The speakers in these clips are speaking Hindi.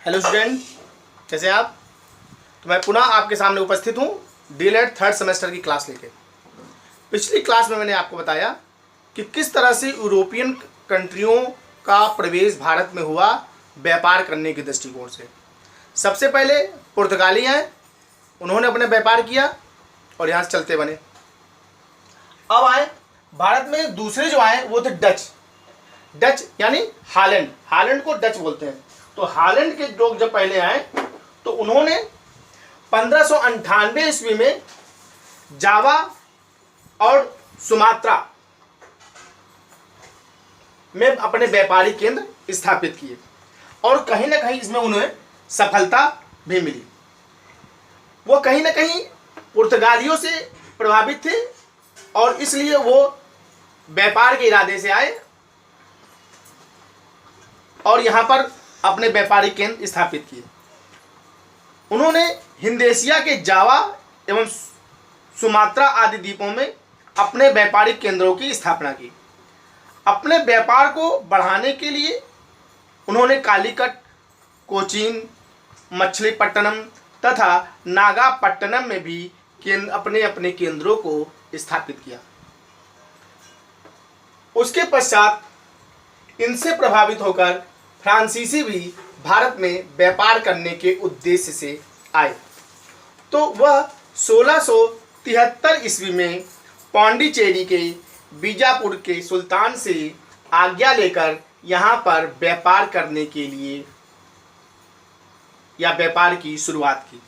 हेलो स्टूडेंट, कैसे आप। तो मैं पुनः आपके सामने उपस्थित हूँ डीएलएड थर्ड सेमेस्टर की क्लास लेके। पिछली क्लास में मैंने आपको बताया कि किस तरह से यूरोपियन कंट्रियों का प्रवेश भारत में हुआ व्यापार करने के दृष्टिकोण से। सबसे पहले पुर्तगाली आए, उन्होंने अपने व्यापार किया और यहाँ से चलते बने। अब आए भारत में दूसरे जो आए वो थे डच यानी हालैंड को डच बोलते हैं। तो हालैंड के लोग जब पहले आए तो उन्होंने 1598 ईस्वी में जावा और सुमात्रा में अपने व्यापारिक केंद्र स्थापित किए और कहीं ना कहीं इसमें उन्हें सफलता भी मिली। वो कहीं ना कहीं पुर्तगालियों से प्रभावित थे और इसलिए वो व्यापार के इरादे से आए और यहाँ पर अपने व्यापारिक केंद्र स्थापित किए। उन्होंने हिंद एशिया के जावा एवं सुमात्रा आदि द्वीपों में अपने व्यापारिक केंद्रों की स्थापना की। अपने व्यापार को बढ़ाने के लिए उन्होंने कालीकट, कोचीन, मछलीपट्टनम तथा नागापट्टनम में भी अपने अपने केंद्रों को स्थापित किया। उसके पश्चात इनसे प्रभावित होकर फ्रांसीसी भी भारत में व्यापार करने के उद्देश्य से आए। तो वह 1673 ईस्वी में पांडिचेरी के बीजापुर के सुल्तान से आज्ञा लेकर यहाँ पर व्यापार करने के लिए या व्यापार की शुरुआत की।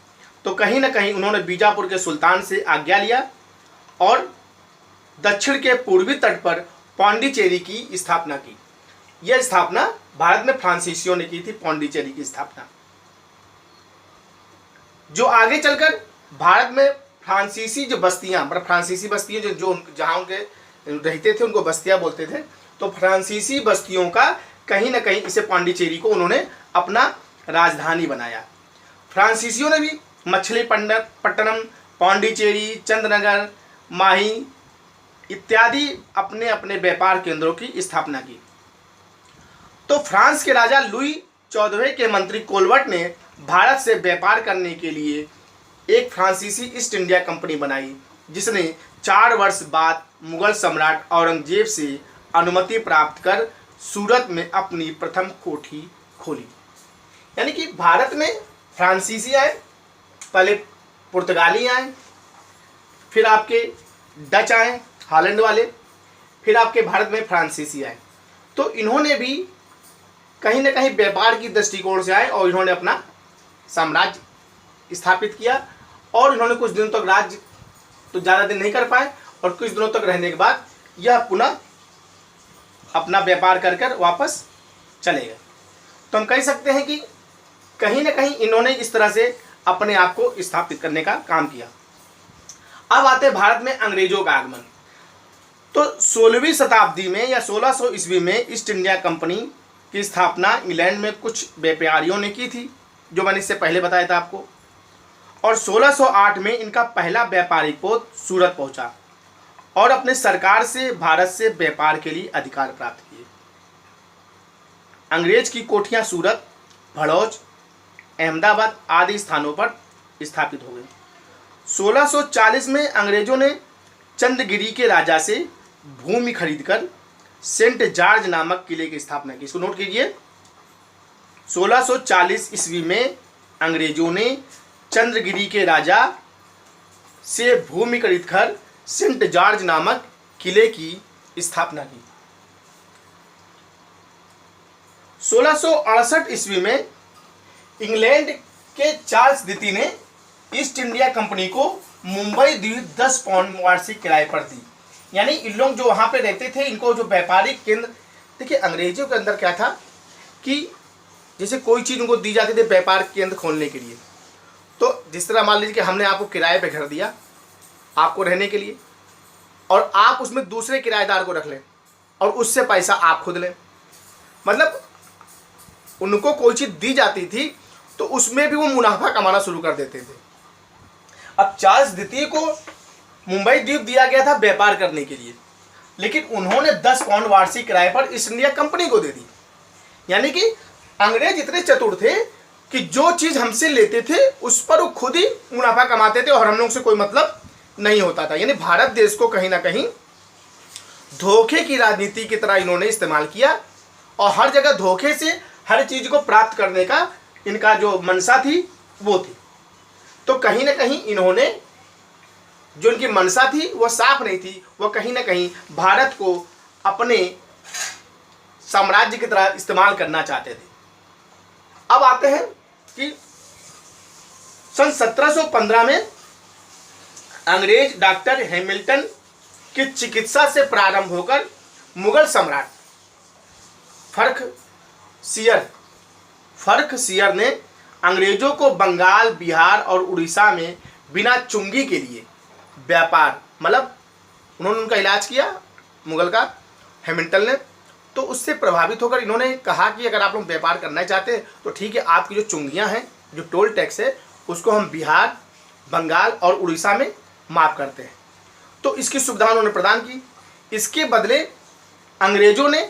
तो कहीं ना कहीं उन्होंने बीजापुर के सुल्तान से आज्ञा लिया और दक्षिण के पूर्वी तट पर पांडिचेरी की स्थापना की। यह स्थापना भारत में फ्रांसीसियों ने की थी, पांडिचेरी की स्थापना। जो आगे चलकर भारत में फ्रांसीसी जो बस्तियां, मतलब फ्रांसीसी बस्तियां जो जहां उनके रहते थे उनको बस्तियां बोलते थे। तो फ्रांसीसी बस्तियों का कहीं ना कहीं इसे पांडिचेरी को उन्होंने अपना राजधानी बनाया। फ्रांसीसियों ने भी मछलीपट्टनम, पांडिचेरी, चंद्रनगर, माही इत्यादि अपने अपने व्यापार केंद्रों की स्थापना की। तो फ्रांस के राजा लुई 14वें के मंत्री कोलवर्ट ने भारत से व्यापार करने के लिए एक फ्रांसीसी ईस्ट इंडिया कंपनी बनाई, जिसने 4 वर्ष बाद मुगल सम्राट औरंगजेब से अनुमति प्राप्त कर सूरत में अपनी प्रथम कोठी खोली। यानी कि भारत में फ्रांसीसी आए, पहले पुर्तगाली आए, फिर आपके डच आए हालैंड वाले, फिर आपके भारत में फ्रांसीसी आए। तो इन्होंने भी कहीं ना कहीं व्यापार की दृष्टिकोण से आए और इन्होंने अपना साम्राज्य स्थापित किया और इन्होंने कुछ दिनों तक राज्य तो ज़्यादा दिन नहीं कर पाए और कुछ दिनों तक रहने के बाद यह पुनः अपना व्यापार कर कर वापस चले गए। तो हम कह सकते हैं कि कहीं ना कहीं इन्होंने इस तरह से अपने आप को स्थापित करने का काम किया। अब आते भारत में अंग्रेजों का आगमन। तो 16वीं शताब्दी में या 1600 ईस्वी में ईस्ट इंडिया कंपनी की स्थापना इंग्लैंड में कुछ व्यापारियों ने की थी, जो मैंने इससे पहले बताया था आपको। और 1608 में इनका पहला व्यापारिक पोत सूरत पहुंचा और अपने सरकार से भारत से व्यापार के लिए अधिकार प्राप्त किए। अंग्रेज की कोठियां सूरत, भड़ौच, अहमदाबाद आदि स्थानों पर स्थापित हो गई। 1640 में अंग्रेजों ने चंद्रगिरी के राजा से भूमि खरीदकर सेंट जॉर्ज नामक किले की स्थापना की। इसको नोट कीजिए, 1640 ईस्वी में अंग्रेजों ने चंद्रगिरी के राजा से भूमि खरीदकर सेंट जॉर्ज नामक किले की स्थापना की। 1668 ईस्वी में इंग्लैंड के चार्ल्स द्वितीय ने ईस्ट इंडिया कंपनी को मुंबई द्वीप 10 पाउंड वार्षिक किराए पर दी। यानी इन लोग जो वहाँ पे रहते थे, इनको जो व्यापारिक केंद्र, देखिए अंग्रेजों के अंदर क्या था कि जैसे कोई चीज़ उनको दी जाती थी व्यापार केंद्र खोलने के लिए। तो जिस तरह मान लीजिए कि हमने आपको किराए पे घर दिया आपको रहने के लिए और आप उसमें दूसरे किराएदार को रख लें और उससे पैसा आप खुद लें, मतलब उनको कोई चीज़ दी जाती थी तो उसमें भी वो मुनाफा कमाना शुरू कर देते थे। अब चार्ल्स द्वितीय को मुंबई द्वीप दिया गया था व्यापार करने के लिए, लेकिन उन्होंने 10 पाउंड वार्षिक किराए पर ईस्ट इंडिया कंपनी को दे दी। यानी कि अंग्रेज इतने चतुर थे कि जो चीज़ हमसे लेते थे उस पर वो खुद ही मुनाफा कमाते थे और हम लोग से कोई मतलब नहीं होता था। यानी भारत देश को कहीं ना कहीं धोखे की राजनीति की तरह इन्होंने इस्तेमाल किया और हर जगह धोखे से हर चीज़ को प्राप्त करने का इनका जो मंशा थी वो थी। तो कहीं ना कहीं इन्होंने जो इनकी मंशा थी वो साफ नहीं थी, वो कहीं ना कहीं भारत को अपने साम्राज्य की तरह इस्तेमाल करना चाहते थे। अब आते हैं कि सन 1715 में अंग्रेज डॉक्टर हैमिल्टन की चिकित्सा से प्रारंभ होकर मुगल सम्राट फर्खसियर ने अंग्रेजों को बंगाल, बिहार और उड़ीसा में बिना चुंगी के लिए व्यापार, मतलब उन्होंने उनका इलाज किया मुगल का हैमिल्टन ने। तो उससे प्रभावित होकर इन्होंने कहा कि अगर आप लोग व्यापार करना चाहते हैं तो ठीक है, आपकी जो चुंगियां हैं, जो टोल टैक्स है, उसको हम बिहार, बंगाल और उड़ीसा में माफ़ करते हैं। तो इसकी सुविधा उन्होंने प्रदान की। इसके बदले अंग्रेजों ने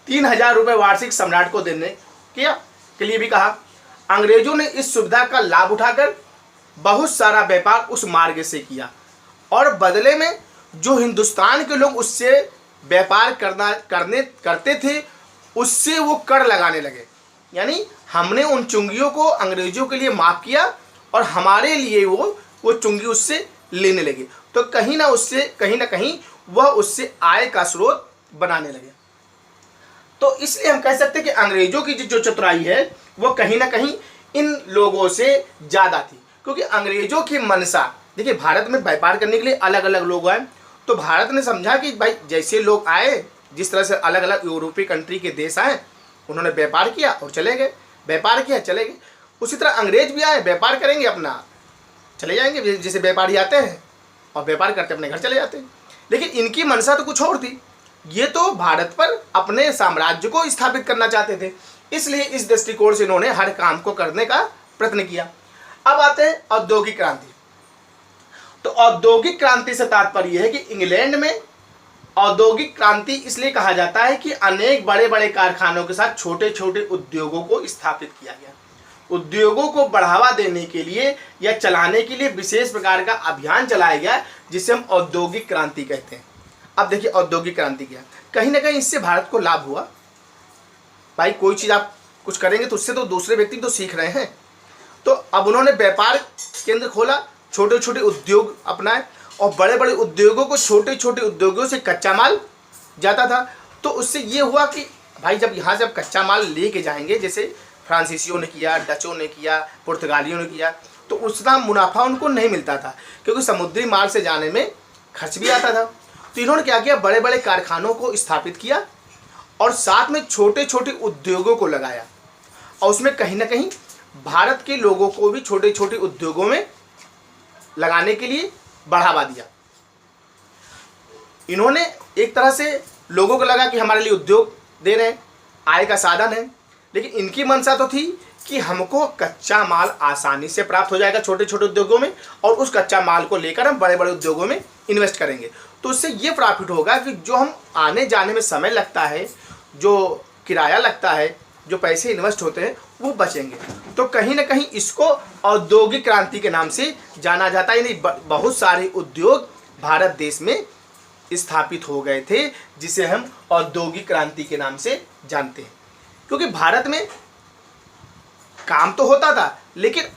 3000 रुपये वार्षिक सम्राट को देने के लिए भी कहा। अंग्रेजों ने इस सुविधा का लाभ उठाकर बहुत सारा व्यापार उस मार्ग से किया और बदले में जो हिंदुस्तान के लोग उससे व्यापार करते थे उससे वो कर लगाने लगे। यानी हमने उन चुंगियों को अंग्रेजों के लिए माफ़ किया और हमारे लिए वो चुंगी उससे लेने लगे। तो कहीं ना कहीं वह उससे आय का स्रोत बनाने लगे। तो इसलिए हम कह सकते हैं कि अंग्रेजों की जो चतुराई है वो कहीं ना कहीं इन लोगों से ज़्यादा थी, क्योंकि अंग्रेजों की मंशा, देखिए भारत में व्यापार करने के लिए अलग अलग लोग आए, तो भारत ने समझा कि भाई जैसे लोग आए, जिस तरह से अलग अलग यूरोपीय कंट्री के देश आए, उन्होंने व्यापार किया और चले गए, व्यापार किया चले गए। उसी तरह अंग्रेज भी आए, व्यापार करेंगे, अपना चले जाएंगे, जैसे व्यापारी आते हैं और व्यापार करते अपने घर चले जाते हैं। लेकिन इनकी मंशा तो कुछ और थी, ये तो भारत पर अपने साम्राज्य को स्थापित करना चाहते थे। इसलिए इस दृष्टिकोण से इन्होंने हर काम को करने का प्रयत्न किया। अब आते हैं औद्योगिक क्रांति। तो औद्योगिक क्रांति से तात्पर्य यह है कि इंग्लैंड में औद्योगिक क्रांति इसलिए कहा जाता है कि अनेक बड़े बड़े कारखानों के साथ छोटे छोटे उद्योगों को स्थापित किया गया। उद्योगों को बढ़ावा देने के लिए या चलाने के लिए विशेष प्रकार का अभियान चलाया गया, जिसे हम औद्योगिक क्रांति कहते हैं। अब देखिए औद्योगिक क्रांति क्या, कहीं ना कहीं इससे भारत को लाभ हुआ। भाई कोई चीज़ आप कुछ करेंगे तो उससे तो दूसरे व्यक्ति तो सीख रहे हैं। तो अब उन्होंने व्यापार केंद्र खोला, छोटे छोटे उद्योग अपनाए और बड़े बड़े उद्योगों को छोटे छोटे उद्योगों से कच्चा माल जाता था। तो उससे ये हुआ कि भाई जब यहाँ से अब कच्चा माल लेके जाएंगे, जैसे फ्रांसीसियों ने किया, डचों ने किया, पुर्तगालियों ने किया, तो उतना मुनाफा उनको नहीं मिलता था, क्योंकि समुद्री मार्ग से जाने में खर्च भी आता था। तो इन्होंने क्या किया, बड़े बड़े कारखानों को स्थापित किया और साथ में छोटे छोटे उद्योगों को लगाया और उसमें कहीं ना कहीं भारत के लोगों को भी छोटे छोटे उद्योगों में लगाने के लिए बढ़ावा दिया। इन्होंने एक तरह से लोगों को लगा कि हमारे लिए उद्योग दे रहे हैं, आय का साधन है, लेकिन इनकी मंशा तो थी कि हमको कच्चा माल आसानी से प्राप्त हो जाएगा छोटे छोटे उद्योगों में और उस कच्चा माल को लेकर हम बड़े बड़े उद्योगों में इन्वेस्ट करेंगे। तो उससे ये प्रॉफिट होगा कि जो हम आने जाने में समय लगता है, जो किराया लगता है, जो पैसे इन्वेस्ट होते हैं, वो बचेंगे। तो कहीं ना कहीं इसको औद्योगिक क्रांति के नाम से जाना जाता है। यानी बहुत सारे उद्योग भारत देश में स्थापित हो गए थे, जिसे हम औद्योगिक क्रांति के नाम से जानते हैं। क्योंकि भारत में काम तो होता था लेकिन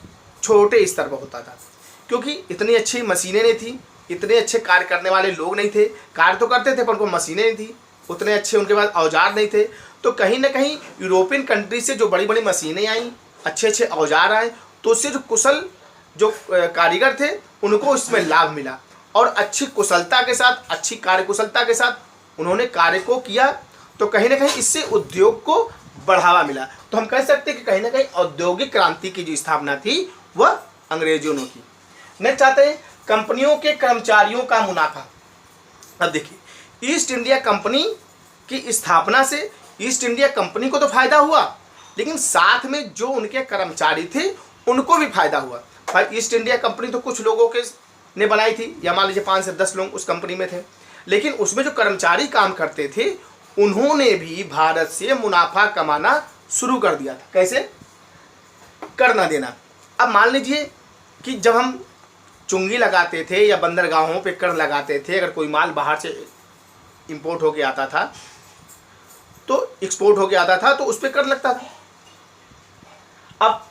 छोटे स्तर पर होता था, क्योंकि इतनी अच्छी मशीनें नहीं थी, इतने अच्छे कार्य करने वाले लोग नहीं थे। कार्य तो करते थे पर उनको मशीनें नहीं थी, उतने अच्छे उनके पास औजार नहीं थे। तो कहीं ना कहीं यूरोपियन कंट्री से जो बड़ी बड़ी मशीनें आई, अच्छे अच्छे औजार आए, तो उससे जो कुशल जो कारीगर थे उनको इसमें लाभ मिला और अच्छी कुशलता के साथ, अच्छी कार्य कुशलता के साथ उन्होंने कार्य को किया। तो कहीं ना कहीं इससे उद्योग को बढ़ावा मिला। तो हम कह सकते हैं कि कहीं ना कहीं औद्योगिक क्रांति की जो स्थापना थी वह अंग्रेजों ने की। नेक्स्ट चाहते हैं कंपनियों के कर्मचारियों का मुनाफा। अब देखिए ईस्ट इंडिया कंपनी की स्थापना से ईस्ट इंडिया कंपनी को तो फायदा हुआ, लेकिन साथ में जो उनके कर्मचारी थे उनको भी फायदा हुआ। भाई ईस्ट इंडिया कंपनी तो कुछ लोगों के ने बनाई थी, या मान लीजिए 5 से 10 लोग उस कंपनी में थे, लेकिन उसमें जो कर्मचारी काम करते थे उन्होंने भी भारत से मुनाफा कमाना शुरू कर दिया था। कैसे? कर ना देना। अब मान लीजिए कि जब हम चुंगी लगाते थे या बंदरगाहों पे कर लगाते थे, अगर कोई माल बाहर से इंपोर्ट होके आता था तो एक्सपोर्ट होके आता था तो उस पर कर लगता था। अब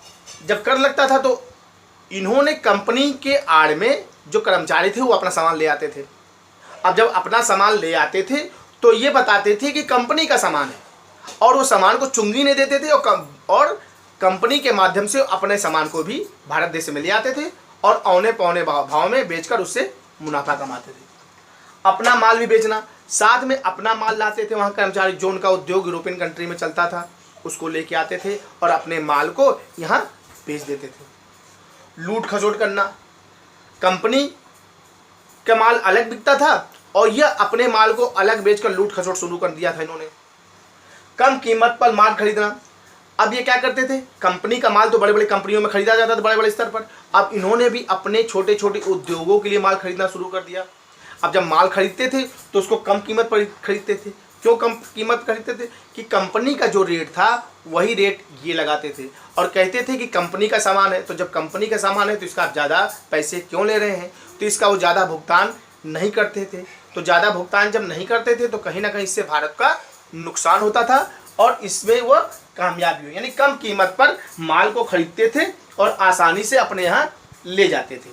जब कर लगता था तो इन्होंने कंपनी के आड़ में जो कर्मचारी थे वो अपना सामान ले आते थे। अब जब अपना सामान ले आते थे तो ये बताते थे कि कंपनी का सामान है, और वो सामान को चुंगी नहीं देते थे, और कंपनी के माध्यम से अपने सामान को भी भारत देश में ले आते थे और औने पौने भाव में बेचकर उससे मुनाफा कमाते थे। अपना माल भी बेचना, साथ में अपना माल लाते थे। वहाँ कर्मचारी जो उनका उद्योग यूरोपियन कंट्री में चलता था उसको लेके आते थे और अपने माल को यहाँ बेच देते थे। लूट खसोट करना, कंपनी का माल अलग बिकता था और यह अपने माल को अलग बेचकर लूट खसोट शुरू कर दिया था इन्होंने। कम कीमत पर माल खरीदना, अब ये क्या करते थे, कंपनी का माल तो बड़े बड़े कंपनियों में खरीदा जाता था बड़े बड़े स्तर पर, अब इन्होंने भी अपने छोटे छोटे उद्योगों के लिए माल खरीदना शुरू कर दिया। अब जब माल खरीदते थे तो उसको कम कीमत पर खरीदते थे। क्यों कम कीमत खरीदते थे? कि कंपनी का जो रेट था वही रेट ये लगाते थे और कहते थे कि कंपनी का सामान है, तो जब कंपनी का सामान है तो इसका आप ज़्यादा पैसे क्यों ले रहे हैं, तो इसका वो ज़्यादा भुगतान नहीं करते थे। तो ज़्यादा भुगतान जब नहीं करते थे तो कहीं ना कहीं इससे भारत का नुकसान होता था और इसमें वह कामयाबी हुई, यानी कम कीमत पर माल को खरीदते थे और आसानी से अपने यहाँ ले जाते थे।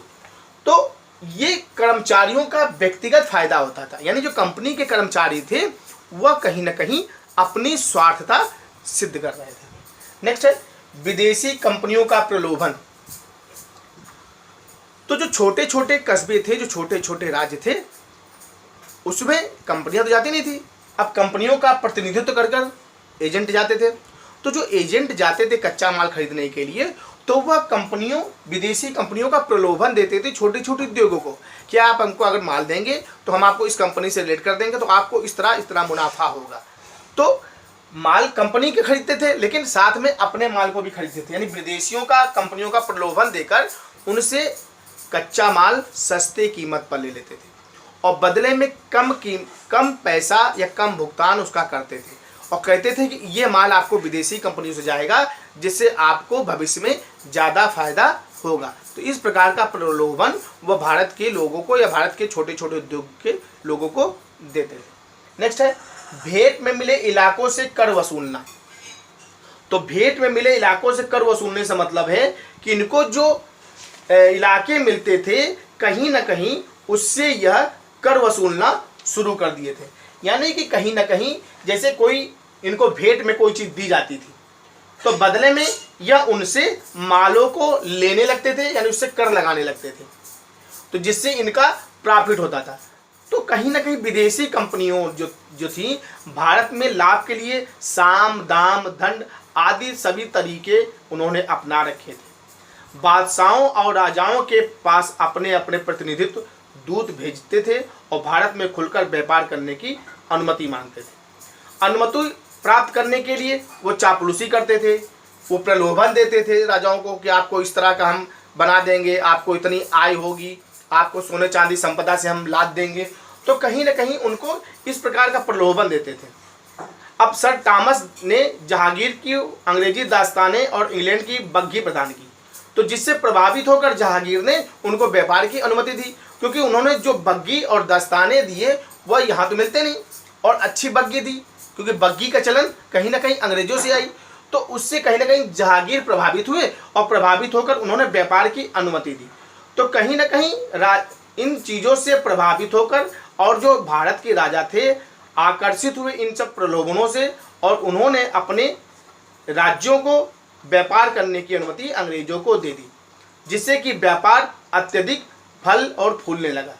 तो ये कर्मचारियों का व्यक्तिगत फायदा होता था, यानी जो कंपनी के कर्मचारी थे वह कहीं ना कहीं अपनी स्वार्थता सिद्ध कर रहे थे। नेक्स्ट है विदेशी कंपनियों का प्रलोभन। तो जो छोटे छोटे कस्बे थे, जो छोटे छोटे राज्य थे, उसमें कंपनियां तो जाती नहीं थी। अब कंपनियों का प्रतिनिधित्व कर कर एजेंट जाते थे। तो जो एजेंट जाते थे कच्चा माल खरीदने के लिए, तो वह कंपनियों, विदेशी कंपनियों का प्रलोभन देते थे छोटे छोटे उद्योगों को कि आप हमको अगर माल देंगे तो हम आपको इस कंपनी से रिलेट कर देंगे, तो आपको इस तरह मुनाफा होगा। तो माल कंपनी के खरीदते थे लेकिन साथ में अपने माल को भी खरीदते थे, यानी विदेशियों का कंपनियों का प्रलोभन देकर उनसे कच्चा माल सस्ते कीमत पर ले लेते थे और बदले में कम पैसा या कम भुगतान उसका करते थे और कहते थे कि ये माल आपको विदेशी कंपनियों से जाएगा जिससे आपको भविष्य में ज़्यादा फायदा होगा। तो इस प्रकार का प्रलोभन वह भारत के लोगों को या भारत के छोटे छोटे उद्योग के लोगों को देते थे। नेक्स्ट है भेंट में मिले इलाकों से कर वसूलना। तो भेंट में मिले इलाकों से कर वसूलने से मतलब है कि इनको जो इलाके मिलते थे कहीं ना कहीं उससे यह कर वसूलना शुरू कर दिए थे। यानी कि कहीं ना कहीं जैसे कोई इनको भेंट में कोई चीज़ दी जाती थी तो बदले में यह उनसे मालों को लेने लगते थे, यानी उससे कर लगाने लगते थे, तो जिससे इनका प्रॉफिट होता था। तो कहीं ना कहीं विदेशी कंपनियों जो थी भारत में लाभ के लिए साम दाम दंड आदि सभी तरीके उन्होंने अपना रखे थे। बादशाहों और राजाओं के पास अपने अपने प्रतिनिधित्व दूत भेजते थे और भारत में खुलकर व्यापार करने की अनुमति मांगते थे। अनुमति प्राप्त करने के लिए वो चापलूसी करते थे, वो प्रलोभन देते थे राजाओं को कि आपको इस तरह का हम बना देंगे, आपको इतनी आय होगी, आपको सोने चांदी संपदा से हम लाद देंगे। तो कहीं ना कहीं उनको इस प्रकार का प्रलोभन देते थे। अब सर थॉमस ने जहांगीर की अंग्रेजी दास्तानें और इंग्लैंड की बग्घी प्रदान की, तो जिससे प्रभावित होकर जहांगीर ने उनको व्यापार की अनुमति दी, क्योंकि उन्होंने जो बग्घी और दास्तानें दिए वह यहाँ तो मिलते नहीं, और अच्छी बग्घी दी क्योंकि बग्घी का चलन कहीं ना कहीं अंग्रेजों से आई, तो उससे कहीं ना कहीं जहांगीर प्रभावित हुए और प्रभावित होकर उन्होंने व्यापार की अनुमति दी। तो कहीं ना कहीं इन चीज़ों से प्रभावित होकर और जो भारत के राजा थे आकर्षित हुए इन सब प्रलोभनों से और उन्होंने अपने राज्यों को व्यापार करने की अनुमति अंग्रेजों को दे दी, जिससे कि व्यापार अत्यधिक फल और फूलने लगा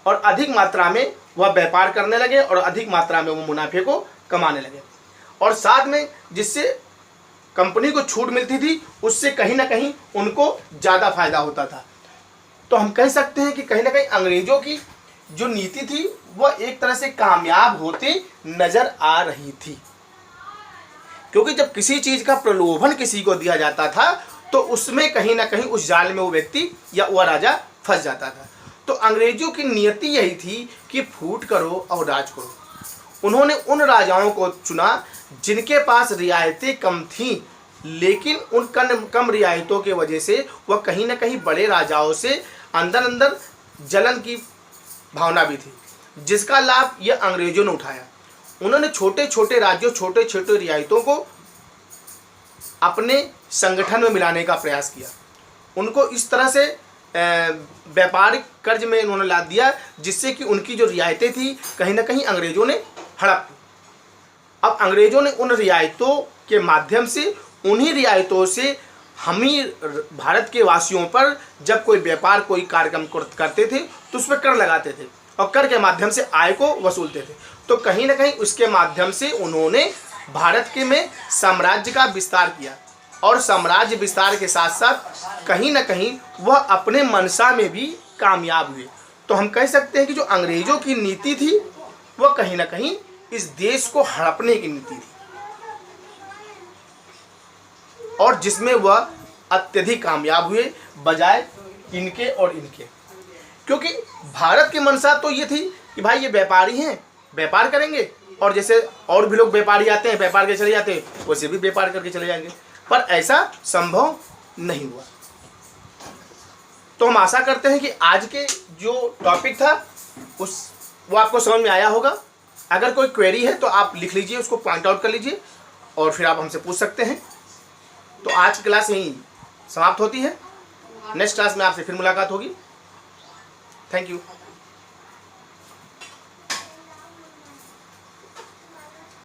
और अधिक मात्रा में वह व्यापार करने लगे और अधिक मात्रा में वो मुनाफे को कमाने लगे। और साथ में जिससे कंपनी को छूट मिलती थी उससे कहीं ना कहीं उनको ज़्यादा फायदा होता था। तो हम कह सकते हैं कि कहीं ना कहीं अंग्रेजों की जो नीति थी वह एक तरह से कामयाब होती नजर आ रही थी, क्योंकि जब किसी चीज़ का प्रलोभन किसी को दिया जाता था तो उसमें कहीं ना कहीं उस जाल में वो व्यक्ति या वह राजा फंस जाता था। तो अंग्रेजों की नीति यही थी कि फूट करो और राज करो। उन्होंने उन राजाओं को चुना जिनके पास रियायतें कम थीं लेकिन उन कम रियायतों के वजह से वह कहीं ना कहीं बड़े राजाओं से अंदर अंदर जलन की भावना भी थी, जिसका लाभ यह अंग्रेजों ने उठाया। उन्होंने छोटे छोटे राज्यों, छोटे छोटे रियायतों को अपने संगठन में मिलाने का प्रयास किया। उनको इस तरह से व्यापारिक कर्ज में उन्होंने लाद दिया, जिससे कि उनकी जो रियायतें थी कहीं ना कहीं अंग्रेजों ने हड़प ली। अब अंग्रेजों ने उन रियायतों के माध्यम से, उन्हीं रियायतों से हम ही भारत के वासियों पर जब कोई व्यापार, कोई कार्यक्रम करते थे तो उस पर कर लगाते थे और कर के माध्यम से आय को वसूलते थे। तो कहीं ना कहीं उसके माध्यम से उन्होंने भारत के में साम्राज्य का विस्तार किया, और साम्राज्य विस्तार के साथ साथ कहीं ना कहीं वह अपने मंशा में भी कामयाब हुए। तो हम कह सकते हैं कि जो अंग्रेजों की नीति थी वह कहीं ना कहीं इस देश को हड़पने की नीति थी, और जिसमें वह अत्यधिक कामयाब हुए बजाय इनके और इनके। क्योंकि भारत की मंशा तो ये थी कि भाई ये व्यापारी हैं, व्यापार करेंगे, और जैसे और भी लोग व्यापारी आते हैं, व्यापार के चले जाते हैं, वैसे भी व्यापार करके चले जाएंगे। पर ऐसा संभव नहीं हुआ। तो हम आशा करते हैं कि आज के जो टॉपिक था वो आपको समझ में आया होगा। अगर कोई क्वेरी है तो आप लिख लीजिए, उसको पॉइंट आउट कर लीजिए और फिर आप हमसे पूछ सकते हैं। तो आज की क्लास यहीं समाप्त होती है। नेक्स्ट क्लास में आपसे फिर मुलाकात होगी। Thank you.